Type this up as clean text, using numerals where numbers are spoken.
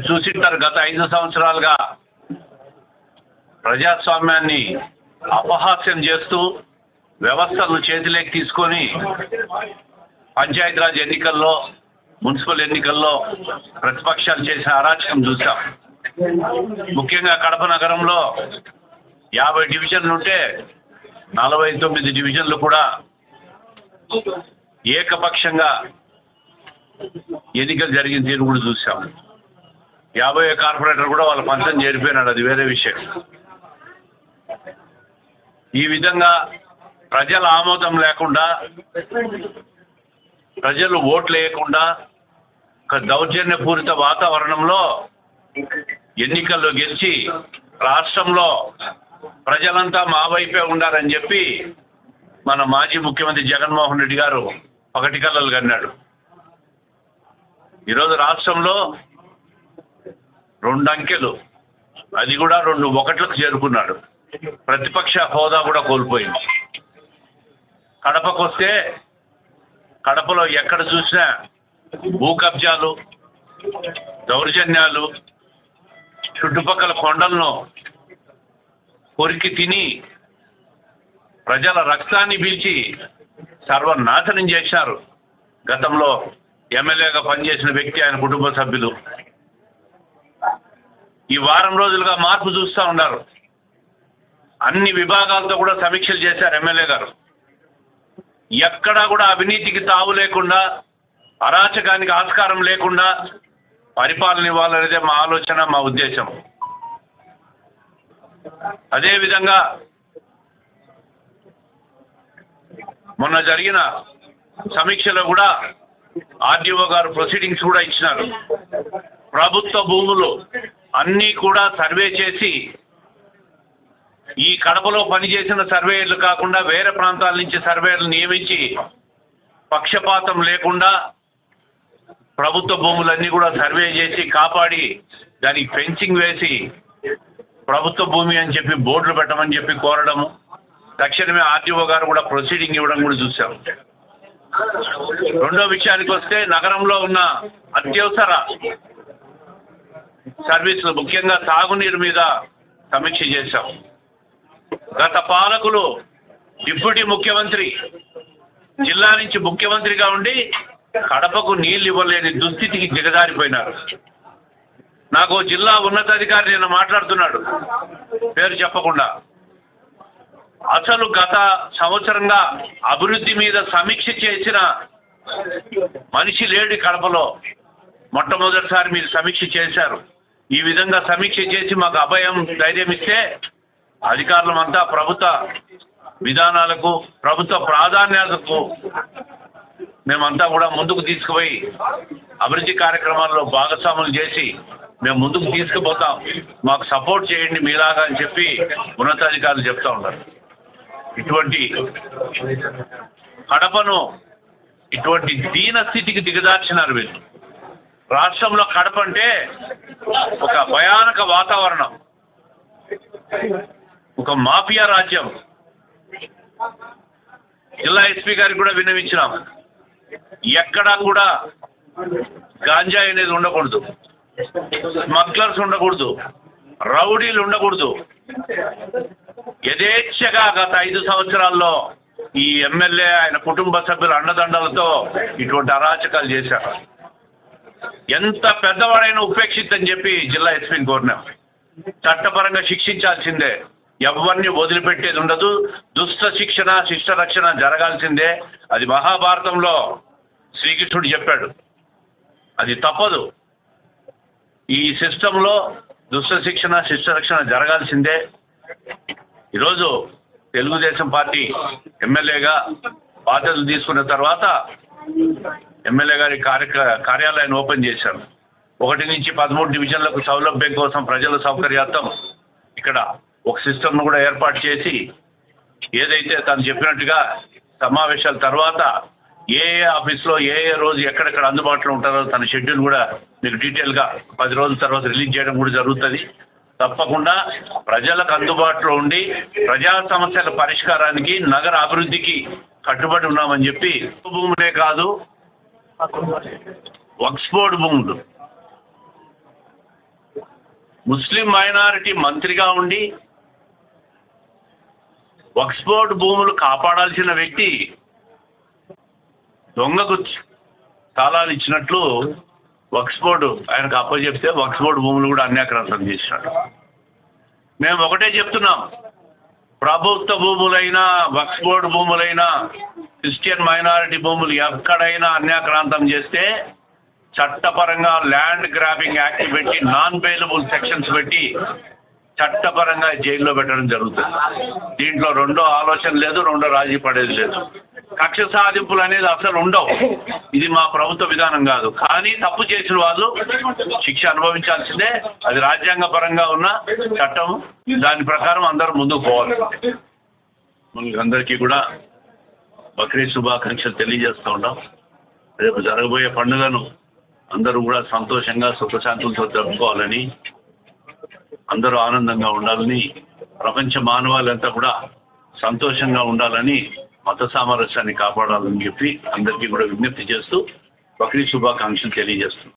చూసింటారు గత 5 సంవత్సరాలుగా ప్రజాస్వామ్యాన్ని అపహాస్యం చేస్తూ వ్యవస్థలను చేతిలోకి తీసుకొని పంచాయతీరాజ్ ఎన్నికల్లో మున్సిపల్ ఎన్నికల్లో ప్రతిపక్షాలు చేసిన అరాచకం చూసాం. ముఖ్యంగా కడప నగరంలో 50 డివిజన్లు ఉంటే 49 డివిజన్లు కూడా ఏకపక్షంగా ఎన్నికలు జరిగిన తీరు కూడా చూసాం. 50 కార్పొరేటర్ కూడా వాళ్ళ పంచం చేరిపోయినాడు, అది వేరే విషయం. ఈ విధంగా ప్రజల ఆమోదం లేకుండా, ప్రజలు ఓట్లు వేయకుండా ఒక దౌర్జన్యపూరిత వాతావరణంలో ఎన్నికల్లో గెలిచి రాష్ట్రంలో ప్రజలంతా మా వైపే ఉండాలని చెప్పి మన మాజీ ముఖ్యమంత్రి జగన్మోహన్ రెడ్డి గారు పగటి కలలు కన్నాడు. ఈరోజు రాష్ట్రంలో 2 అంకెలు, అది కూడా 2 ఒకట్లకు చేరుకున్నాడు. ప్రతిపక్ష హోదా కూడా కోల్పోయింది. కడపకు వస్తే కడపలో ఎక్కడ చూసినా భూ కబ్జాలు, దౌర్జన్యాలు, చుట్టుపక్కల కొండలను కొరికి తిని ప్రజల రక్తాన్ని పీల్చి సర్వనాశనం చేశారు. గతంలో ఎమ్మెల్యేగా పనిచేసిన వ్యక్తి, ఆయన కుటుంబ సభ్యులు. ఈ వారం రోజులుగా మార్పు చూస్తూ ఉన్నారు. అన్ని విభాగాలతో కూడా సమీక్షలు చేశారు ఎమ్మెల్యే గారు. ఎక్కడా కూడా అవినీతికి తావు లేకుండా, అరాచకానికి ఆస్కారం లేకుండా పరిపాలన ఇవ్వాలనేదే మా ఆలోచన, మా ఉద్దేశం. అదేవిధంగా మొన్న జరిగిన సమీక్షలో కూడా ఆర్డీఓ గారు ప్రొసీడింగ్స్ కూడా ఇచ్చినారు. ప్రభుత్వ భూములు అన్నీ కూడా సర్వే చేసి, ఈ కడపలో పనిచేసిన సర్వేయర్లు కాకుండా వేరే ప్రాంతాల నుంచి సర్వేయర్లు నియమించి పక్షపాతం లేకుండా ప్రభుత్వ భూములన్నీ కూడా సర్వే చేసి కాపాడి దానికి ఫెన్సింగ్ వేసి ప్రభుత్వ భూమి అని చెప్పి బోర్డులు పెట్టమని చెప్పి కోరడము, తక్షణమే ఆర్డీఓ గారు కూడా ప్రొసీడింగ్ ఇవ్వడం కూడా చూసాం. రెండో విషయానికి వస్తే నగరంలో ఉన్న అత్యవసర సర్వీసులు, ముఖ్యంగా తాగునీరు మీద సమీక్ష చేశాం. గత పాలకులు డిప్యూటీ ముఖ్యమంత్రి జిల్లా నుంచి ముఖ్యమంత్రిగా ఉండి కడపకు నీళ్లు ఇవ్వలేని దుస్థితికి దిగజారిపోయినారు. నాకు జిల్లా ఉన్నతాధికారి నిన్న మాట్లాడుతున్నాడు, పేరు చెప్పకుండా. అసలు గత సంవత్సరంగా అభివృద్ధి మీద సమీక్ష చేసిన మనిషి లేడు కడపలో. మొట్టమొదటిసారి మీరు సమీక్ష చేశారు. ఈ విధంగా సమీక్ష చేసి మాకు అభయం, ధైర్యం ఇస్తే అధికారులమంతా ప్రభుత్వ విధానాలకు, ప్రభుత్వ ప్రాధాన్యతకు మేమంతా కూడా ముందుకు తీసుకుపోయి అభివృద్ధి కార్యక్రమాల్లో భాగస్వాములు చేసి మేము ముందుకు తీసుకుపోతాం, మాకు సపోర్ట్ చేయండి మీలాగా అని చెప్పి ఉన్నతాధికారులు చెప్తా ఉన్నారు. ఇటువంటి కడపను ఇటువంటి దీన స్థితికి దిగజార్చినారు వీళ్ళు. రాష్ట్రంలో కడప అంటే ఒక భయానక వాతావరణం, ఒక మాఫియా రాజ్యం. జిల్లా ఎస్పీ గారికి కూడా విన్నవించినాం, ఎక్కడా కూడా గాంజాయి అనేది ఉండకూడదు, స్మగ్లర్స్ ఉండకూడదు, రౌడీలు ఉండకూడదు. యథేచ్ఛగా గత 5 సంవత్సరాల్లో ఈ ఎమ్మెల్యే, ఆయన కుటుంబ సభ్యుల అండదండలతో ఇటువంటి అరాచకాలు చేశారు. ఎంత పెద్దవాడైనా ఉపేక్షితని చెప్పి జిల్లా ఎస్పీని కోరినాం. చట్టపరంగా శిక్షించాల్సిందే, ఎవరిని వదిలిపెట్టేది ఉండదు. దుష్ట శిక్షణ, శిష్ట రక్షణ జరగాల్సిందే. అది మహాభారతంలో శ్రీకృష్ణుడు చెప్పాడు, అది తప్పదు. ఈ సిస్టంలో దుష్ట శిక్షణ, శిష్ట రక్షణ జరగాల్సిందే. ఈరోజు తెలుగుదేశం పార్టీ ఎమ్మెల్యేగా బాధ్యతలు తీసుకున్న తర్వాత ఎమ్మెల్యే గారి కార్యాలయాన్ని ఓపెన్ చేశారు. 1 నుంచి 13 డివిజన్లకు సౌలభ్యం కోసం, ప్రజల సౌకర్యార్థం ఇక్కడ ఒక సిస్టమ్ను కూడా ఏర్పాటు చేసి, ఏదైతే తను చెప్పినట్టుగా సమావేశాల తర్వాత ఏ ఆఫీస్లో ఏ రోజు ఎక్కడెక్కడ అందుబాటులో ఉంటారో తన షెడ్యూల్ కూడా మీకు డీటెయిల్గా 10 రోజుల తర్వాత రిలీజ్ చేయడం కూడా జరుగుతుంది. తప్పకుండా ప్రజలకు అందుబాటులో ఉండి ప్రజా సమస్యల పరిష్కారానికి, నగర అభివృద్ధికి కట్టుబడి ఉన్నామని చెప్పి, భూములే కాదు వక్ఫ్ బోర్డు భూములు ముస్లిం మైనారిటీ మంత్రిగా ఉండి వక్ఫ్ బోర్డు భూములు కాపాడాల్సిన వ్యక్తి దొంగకు తాళాలు ఇచ్చినట్లు వక్ఫ్ బోర్డు ఆయనకు అప్పచెప్తే వక్ఫ్ బోర్డు భూములు కూడా అన్యాక్రాంతం చేసినాడు. మేము ఒకటే చెప్తున్నాం, ప్రభుత్వ భూములైనా వక్ఫ్ బోర్డు భూములైనా క్రిస్టియన్ మైనారిటీ భూములు ఎక్కడైనా అన్యాక్రాంతం చేస్తే చట్టపరంగా ల్యాండ్ గ్రాబింగ్ యాక్ట్ పెట్టి నాన్ బెయిలబుల్ సెక్షన్స్ పెట్టి చట్టపరంగా జైల్లో పెట్టడం జరుగుతుంది. దీంట్లో రెండో ఆలోచన లేదు, రెండో రాజీ పడేది లేదు. కక్ష సాధింపులు అనేది అసలు ఉండవు. ఇది మా ప్రభుత్వ విధానం కాదు. కానీ తప్పు చేసిన వాళ్ళు శిక్ష అనుభవించాల్సిందే. అది రాజ్యాంగ పరంగా ఉన్న చట్టం, దాని ప్రకారం అందరూ ముందుకు పోవాలి. అందరికీ కూడా బక్రీద్ శుభాకాంక్షలు తెలియజేస్తూ ఉంటాం. రేపు జరగబోయే పండుగను అందరూ కూడా సంతోషంగా సుఖశాంతులతో జరుపుకోవాలని, అందరూ ఆనందంగా ఉండాలని, ప్రపంచ మానవాళంతా కూడా సంతోషంగా ఉండాలని, మత సామరస్యాన్ని కాపాడాలని చెప్పి అందరికీ కూడా విజ్ఞప్తి చేస్తూ బక్రీద్ శుభాకాంక్షలు తెలియజేస్తున్నాం.